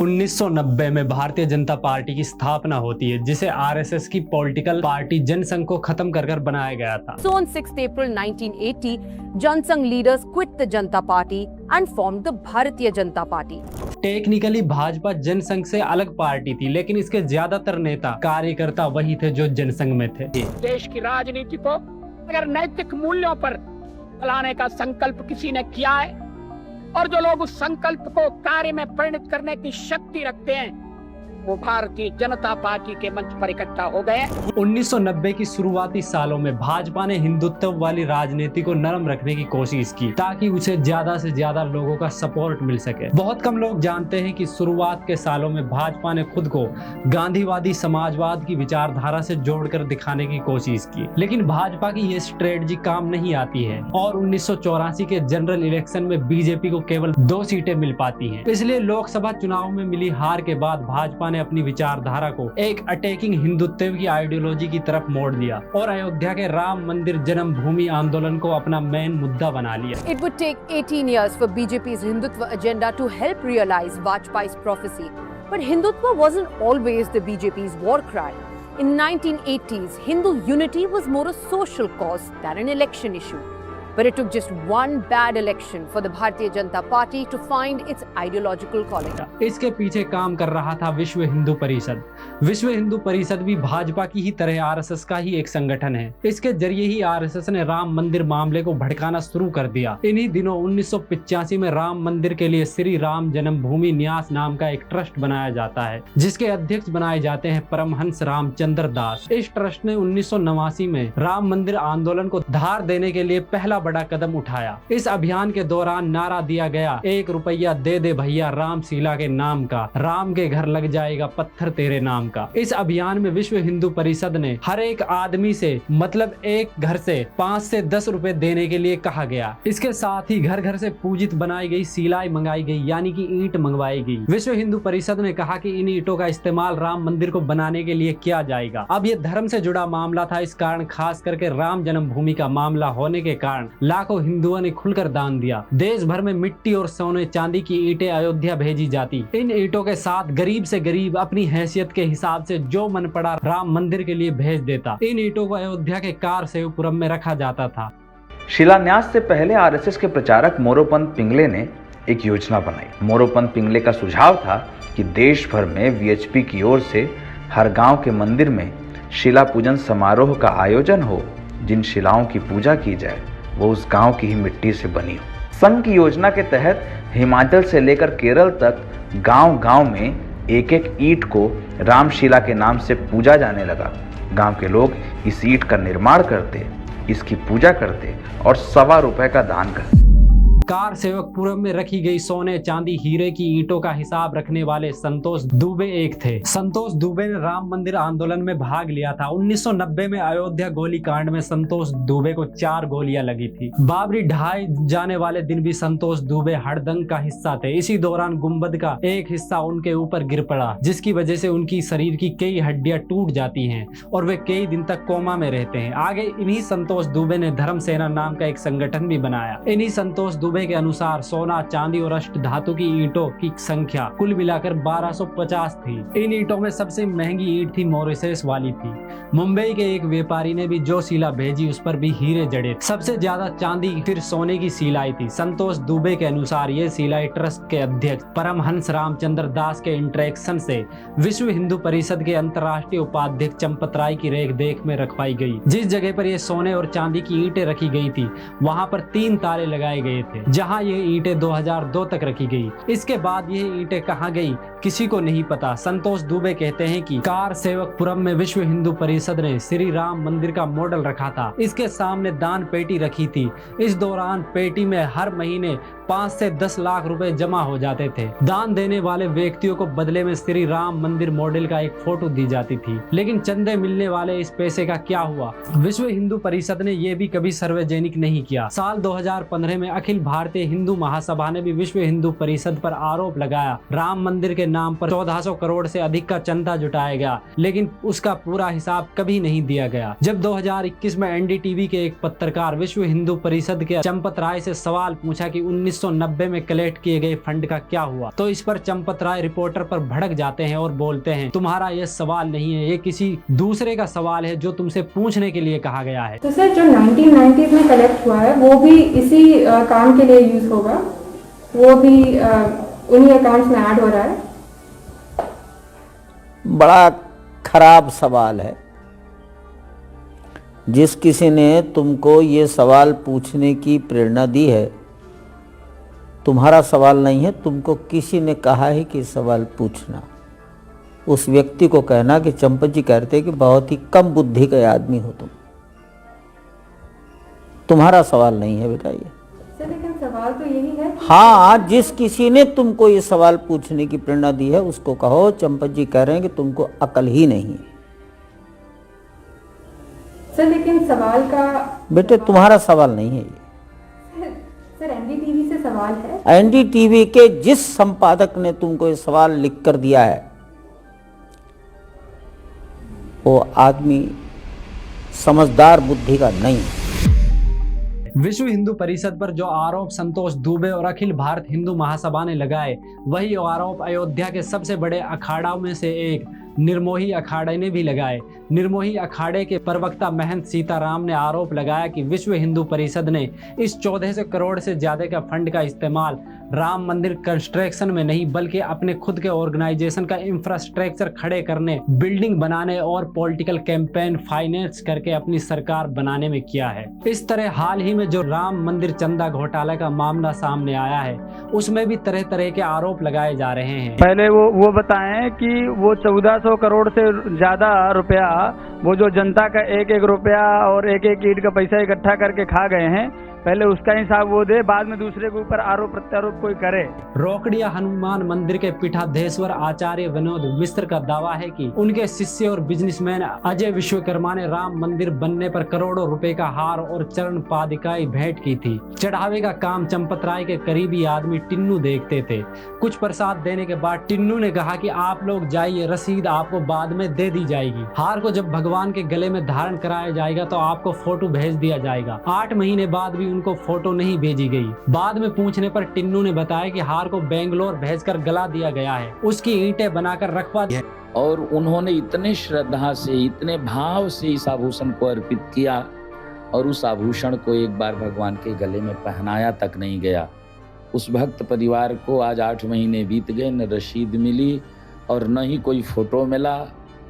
1990 में भारतीय जनता पार्टी की स्थापना होती है, जिसे आरएसएस की पॉलिटिकल पार्टी जनसंघ को खत्म कर बनाया गया था। So on 6th April 1980, Jansangh leaders quit the Janata Party and formed the Bharatiya Janata Party. Technically Bhajpa Jansangh से अलग पार्टी थी, लेकिन इसके ज्यादातर नेता कार्यकर्ता वही थे जो जनसंघ में थे। देश की राजनीति को अगर नैतिक मूल्यों पर चलाने का संकल्प किसी ने किया है और जो लोग उस संकल्प को कार्य में परिणत करने की शक्ति रखते हैं, वो भारतीय जनता पार्टी के मंच पर इकट्ठा हो गए। 1990 की शुरुआती सालों में भाजपा ने हिंदुत्व वाली राजनीति को नरम रखने की कोशिश की ताकि उसे ज्यादा से ज्यादा लोगों का सपोर्ट मिल सके। बहुत कम लोग जानते हैं कि शुरुआत के सालों में भाजपा ने खुद को गांधीवादी समाजवाद की विचारधारा से जोड़कर दिखाने की कोशिश की, लेकिन भाजपा की ये स्ट्रेटजी काम नहीं आती है और 1984 के जनरल इलेक्शन में बीजेपी को केवल 2 सीटें मिल पाती हैं। इसलिए लोकसभा चुनाव में मिली हार के बाद भाजपा ने अपनी विचारधारा को एक अटैकिंग हिंदुत्व की आइडियोलॉजी की तरफ मोड़ दिया और अयोध्या के राम मंदिर जन्मभूमि आंदोलन को अपना मेन मुद्दा बना लिया। It would take 18 years for BJP's Hindutva agenda to help realize Vajpayee's prophecy. But Hindutva wasn't always the BJP's war cry. In 1980s, Hindu unity was more a social cause than an election issue. But it took just one bad election for the Bharatiya Janata Party to find its ideological calling. इसके पीछे काम कर रहा था विश्व हिंदू परिषद। विश्व हिंदू परिषद भी भाजपा की ही तरह आरएसएस का ही एक संगठन है। इसके जरिए ही आरएसएस ने राम मंदिर मामले को भड़काना शुरू कर दिया। इन्हीं दिनों 1985 में राम मंदिर के लिए श्री राम जन्मभूमि न्यास नाम का एक ट्रस्ट बनाया जाता है, जिसके अध्यक्ष बनाए जाते हैं परमहंस रामचंद्र दास। इस ट्रस्ट ने 1989 में राम मंदिर आंदोलन को धार देने के लिए पहला बड़ा कदम उठाया। इस अभियान के दौरान नारा दिया गया, 1 रुपया दे भैया रामशिला के नाम का, राम के घर लग जाएगा पत्थर तेरे नाम का। इस अभियान में विश्व हिंदू परिषद ने हर एक आदमी से मतलब एक घर से 5 से 10 रुपए देने के लिए कहा गया। इसके साथ ही घर घर से पूजित बनाई गई शिलाएं मंगाई गई, यानी कि ईंट मंगवाई गई। विश्व हिंदू परिषद ने कहा कि इन ईंटों का इस्तेमाल राम मंदिर को बनाने के लिए किया जाएगा। अब ये धर्म से जुड़ा मामला था, इस कारण खास करके राम जन्मभूमि का मामला होने के कारण लाखों हिंदुओं ने खुलकर दान दिया। देश भर में मिट्टी और सोने चांदी की ईंटें अयोध्या भेजी जाती। इन ईंटों के साथ गरीब से गरीब अपनी हैसियत के हिसाब से जो मन पड़ा राम मंदिर के लिए भेज देता। इन ईंटों को अयोध्या के कारसेवपुरम में रखा जाता था। शिलान्यास से पहले आरएसएस के प्रचारक मोरोपंत पिंगले ने एक योजना बनाई। मोरोपंत पिंगले का सुझाव था कि देश भर में वीएचपी की ओर से हर गांव के मंदिर में शिला पूजन समारोह का आयोजन हो। जिन शिलाओं की पूजा की जाए वो उस गांव की ही मिट्टी से बनी हो। संघ की योजना के तहत हिमाचल से लेकर केरल तक गांव-गांव में एक-एक ईंट को रामशिला के नाम से पूजा जाने लगा। गांव के लोग इस ईंट का निर्माण करते, इसकी पूजा करते और ₹1.25 का दान करते। कारसेवकपुरम में रखी गई सोने चांदी हीरे की ईंटों का हिसाब रखने वाले संतोष दुबे एक थे। संतोष दुबे ने राम मंदिर आंदोलन में भाग लिया था। 1990 में अयोध्या गोलीकांड में संतोष दुबे को 4 गोलियां लगी थी। बाबरी ढाए जाने वाले दिन भी संतोष दुबे हड़दंग का हिस्सा थे। इसी दौरान गुंबद का एक हिस्सा उनके ऊपर गिर पड़ा, जिसकी वजह से उनकी शरीर की कई हड्डियां टूट जाती हैं और वे कई दिन तक कोमा में रहते हैं। आगे इन्हीं संतोष दुबे ने धर्म सेना नाम का एक संगठन भी बनाया। इन्हीं संतोष दुबे के अनुसार सोना चांदी और अष्ट धातु की ईंटों की संख्या कुल मिलाकर 1250 थी। इन ईंटों में सबसे महंगी ईंट थी मॉरिशस वाली थी। मुंबई के एक व्यापारी ने भी जो शिला भेजी उस पर भी हीरे जड़े। सबसे ज्यादा चांदी फिर सोने की शिलाई थी। संतोष दुबे के अनुसार ये शिलाई ट्रस्ट के अध्यक्ष परमहंस रामचंद्र दास के इंटरेक्शन से विश्व हिंदू परिषद के अंतर्राष्ट्रीय उपाध्यक्ष चंपत राय की रेख देख में रखवाई गई। जिस जगह पर ये सोने और चांदी की ईंटें रखी गई थी वहां पर 3 ताले लगाए गए थे, जहां ये ईंटें 2002 तक रखी गई। इसके बाद ये ईंटें कहां गई किसी को नहीं पता। संतोष दुबे कहते हैं कि कारसेवकपुरम में विश्व हिंदू परिषद ने श्री राम मंदिर का मॉडल रखा था। इसके सामने दान पेटी रखी थी। इस दौरान पेटी में हर महीने 5 से 10 लाख रुपए जमा हो जाते थे। दान देने वाले व्यक्तियों को बदले में श्री राम मंदिर मॉडल का एक फोटो दी जाती थी। लेकिन चंदे मिलने वाले इस पैसे का क्या हुआ? विश्व हिंदू परिषद ने यह भी कभी सार्वजनिक नहीं किया। साल 2015 में अखिल भारतीय हिंदू महासभा ने भी विश्व हिंदू परिषद पर आरोप लगाया राम मंदिर के नाम पर 1400 करोड़ से अधिक का चंदा जुटाया गया, लेकिन उसका पूरा हिसाब कभी नहीं दिया गया। जब 2021 में एनडीटीवी के एक पत्रकार विश्व हिंदू परिषद के चंपत राय से सवाल पूछा कि 1990 में कलेक्ट किए गए फंड का क्या हुआ, तो इस पर चंपत राय रिपोर्टर पर भड़क जाते हैं और बोलते हैं, तुम्हारा यह सवाल नहीं है, ये किसी दूसरे का सवाल है जो तुमसे पूछने के लिए कहा गया है। तो सर जो 1990s में कलेक्ट हुआ है वो भी इसी काम के लिए यूज होगा, वो भी उन्हीं अकाउंट्स में ऐड हो रहा है? बड़ा खराब सवाल है। जिस किसी ने तुमको ये सवाल पूछने की प्रेरणा दी है, तुम्हारा सवाल नहीं है, तुमको किसी ने कहा है कि सवाल पूछना। उस व्यक्ति को कहना कि चंपत जी कहते हैं कि बहुत ही कम बुद्धि के आदमी हो तुम, तुम्हारा सवाल नहीं है बेटा ये। सर लेकिन सवाल तो यही है। हाँ, जिस किसी ने तुमको ये सवाल पूछने की प्रेरणा दी है उसको कहो चंपत जी कह रहे हैं कि तुमको अकल ही नहीं है। सर लेकिन सवाल का बेटे तुम्हारा सवाल नहीं है ये। सर एनडीटीवी से सवाल है। एनडीटीवी के जिस संपादक ने तुमको ये सवाल लिख कर दिया है वो आदमी समझदार बुद्धि का नहीं है। विश्व हिंदू परिषद पर जो आरोप संतोष दुबे और अखिल भारत हिंदू महासभा ने लगाए, वही आरोप अयोध्या के सबसे बड़े अखाड़ाओं में से एक निर्मोही अखाड़े ने भी लगाए। निर्मोही अखाड़े के प्रवक्ता महंत सीताराम ने आरोप लगाया कि विश्व हिंदू परिषद ने इस 1400 करोड़ से ज्यादा का फंड का इस्तेमाल राम मंदिर कंस्ट्रक्शन में नहीं बल्कि अपने खुद के ऑर्गेनाइजेशन का इंफ्रास्ट्रक्चर खड़े करने, बिल्डिंग बनाने और पॉलिटिकल कैंपेन फाइनेंस करके अपनी सरकार बनाने में किया है। इस तरह हाल ही में जो राम मंदिर चंदा घोटाला का मामला सामने आया है उसमें भी तरह तरह के आरोप लगाए जा रहे हैं। पहले वो बताएं कि वो 1400 करोड़ से ज्यादा रुपया वो जो जनता का एक एक रुपया और एक एक ईंट का पैसा इकट्ठा करके खा गए हैं, पहले उसका हिसाब वो दे, बाद में दूसरे के ऊपर आरोप प्रत्यारोप कोई करे। रोकड़िया हनुमान मंदिर के पीठाधीश्वर आचार्य विनोद मिश्र का दावा है कि उनके शिष्य और बिजनेसमैन अजय विश्वकर्मा ने राम मंदिर बनने पर करोड़ों रुपए का हार और चरण पादिकाएं भेंट की थी। चढ़ावे का काम चंपत राय के करीबी आदमी टिन्नू देखते थे। कुछ प्रसाद देने के बाद टिन्नू ने कहा कि आप लोग जाइए, रसीद आपको बाद में दे दी जाएगी। हार को जब भगवान के गले में धारण कराया जाएगा तो आपको फोटो भेज दिया जाएगा। 8 महीने बाद भी उनको फोटो नहीं भेजी गई। बाद में पूछने पर टिन्नू ने बताया कि हार को बेंगलोर भेजकर गला दिया गया है, उसकी ईंटें बनाकर रखवा दी है। और उन्होंने इतने श्रद्धा से, इतने भाव से इस आभूषण को अर्पित किया और उस आभूषण को एक बार भगवान के गले में पहनाया तक नहीं गया। उस भक्त परिवार को आज 8 महीने बीत गए, न रसीद मिली और न ही कोई फोटो मिला।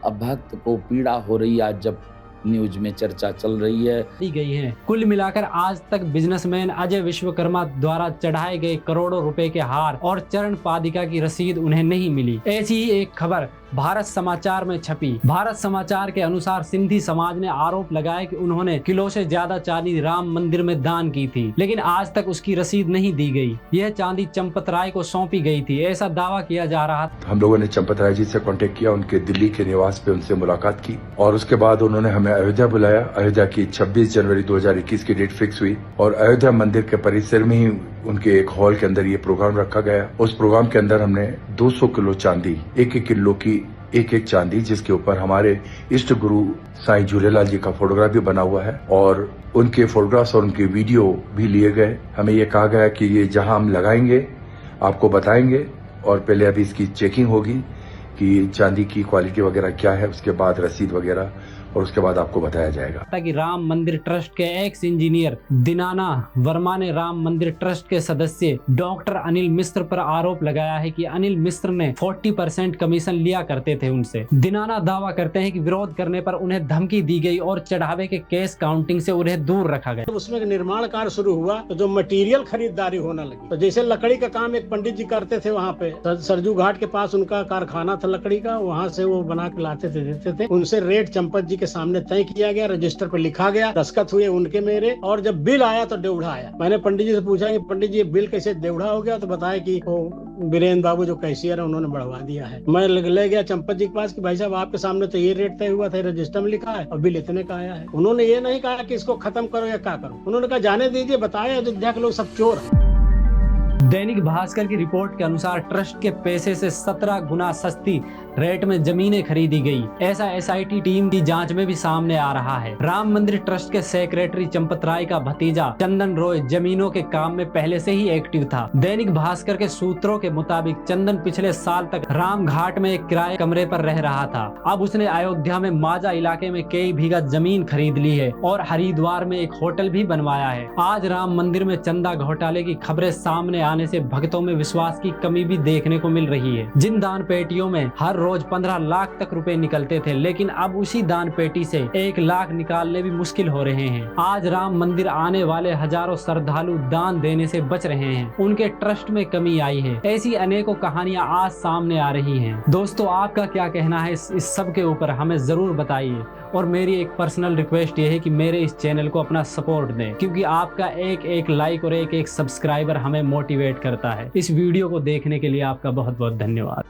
अब भक्त को पीड़ा हो रही, आज जब न्यूज में चर्चा चल रही है दी गई है। कुल मिलाकर आज तक बिजनेसमैन अजय विश्वकर्मा द्वारा चढ़ाए गए करोड़ों रुपए के हार और चरण पादिका की रसीद उन्हें नहीं मिली। ऐसी ही एक खबर भारत समाचार में छपी। भारत समाचार के अनुसार सिंधी समाज ने आरोप लगाया कि उन्होंने किलो से ज्यादा चांदी राम मंदिर में दान की थी, लेकिन आज तक उसकी रसीद नहीं दी गई। यह चांदी चंपत राय को सौंपी गई थी, ऐसा दावा किया जा रहा था। हम लोगों ने चंपत राय जी से कांटेक्ट किया, उनके दिल्ली के निवास पे उनसे मुलाकात की और उसके बाद उन्होंने हमें अयोध्या बुलाया। अयोध्या की 26 जनवरी 2021 की डेट फिक्स हुई और अयोध्या मंदिर के परिसर में ही उनके एक हॉल के अंदर ये प्रोग्राम रखा गया। उस प्रोग्राम के अंदर हमने 200 किलो चांदी, 1-1 किलो की एक चांदी, जिसके ऊपर हमारे इष्ट गुरु साईं झूलेलाल जी का फोटोग्राफ भी बना हुआ है और उनके फोटोग्राफ्स और उनके वीडियो भी लिए गए। हमें ये कहा गया कि ये जहां हम लगाएंगे आपको बताएंगे और पहले अभी इसकी चेकिंग होगी कि चांदी की क्वालिटी वगैरह क्या है, उसके बाद रसीद वगैरह और उसके बाद आपको बताया जाएगा। ताकि राम मंदिर ट्रस्ट के एक्स इंजीनियर दिनाना वर्मा ने राम मंदिर ट्रस्ट के सदस्य डॉक्टर अनिल मिश्र पर आरोप लगाया है कि अनिल मिश्र ने 40% कमीशन लिया करते थे उनसे। दिनाना दावा करते हैं कि विरोध करने पर उन्हें धमकी दी गई और चढ़ावे के केस काउंटिंग से उन्हें दूर रखा गया। उसमें निर्माण कार्य शुरू हुआ तो जो मटेरियल खरीदारी होने लगी, तो जैसे लकड़ी का काम एक पंडित जी करते थे, वहाँ पे सरजू घाट के पास उनका कारखाना था लकड़ी का, वहाँ से वो बना के लाते थे, देते थे। उनसे रेट चंपत जी के सामने तय किया गया, रजिस्टर पर लिखा गया, दस्तखत हुए उनके मेरे, और जब बिल आया तो देवढ़ा आया। मैंने पंडित जी से पूछा कि पंडित जी ये बिल कैसे देवढ़ा हो गया, तो बताया कि वो वीरेंद्र बाबू जो कैशियर है उन्होंने बढ़वा दिया है। मैं ले गया चंपत जी के पास कि भाई साहब आपके सामने तो ये रेट तय हुआ था, रजिस्टर में लिखा है और बिल इतने का आया है। उन्होंने ये नहीं कहा कि इसको खत्म करो या क्या करो, उन्होंने कहा जाने दीजिए, बताया अयोध्या के लोग सब चोर है। दैनिक भास्कर की रिपोर्ट के अनुसार ट्रस्ट के पैसे से 17 गुना सस्ती रेट में जमीनें खरीदी गई। ऐसा एसआईटी टीम की जांच में भी सामने आ रहा है। राम मंदिर ट्रस्ट के सेक्रेटरी चंपत राय का भतीजा चंदन रॉय जमीनों के काम में पहले से ही एक्टिव था। दैनिक भास्कर के सूत्रों के मुताबिक चंदन पिछले साल तक राम घाट में एक किराए कमरे पर रह रहा था। अब उसने अयोध्या में माजा इलाके में कई बीघा जमीन खरीद ली है और हरिद्वार में एक होटल भी बनवाया है। आज राम मंदिर में चंदा घोटाले की खबरें सामने आने से भक्तों में विश्वास की कमी भी देखने को मिल रही है। जिन दान पेटियों में हर रोज 15 लाख तक रुपए निकलते थे, लेकिन अब उसी दान पेटी से 1 लाख निकालने भी मुश्किल हो रहे हैं। आज राम मंदिर आने वाले हजारों श्रद्धालु दान देने से बच रहे हैं, उनके ट्रस्ट में कमी आई है। ऐसी अनेकों कहानियां आज सामने आ रही हैं। दोस्तों, आपका क्या कहना है इस सब के ऊपर हमें जरूर बताइए। और मेरी एक पर्सनल रिक्वेस्ट ये है कि मेरे इस चैनल को अपना सपोर्ट दें, क्योंकि आपका एक लाइक और एक सब्सक्राइबर हमें मोटिवेट करता है। इस वीडियो को देखने के लिए आपका बहुत बहुत धन्यवाद।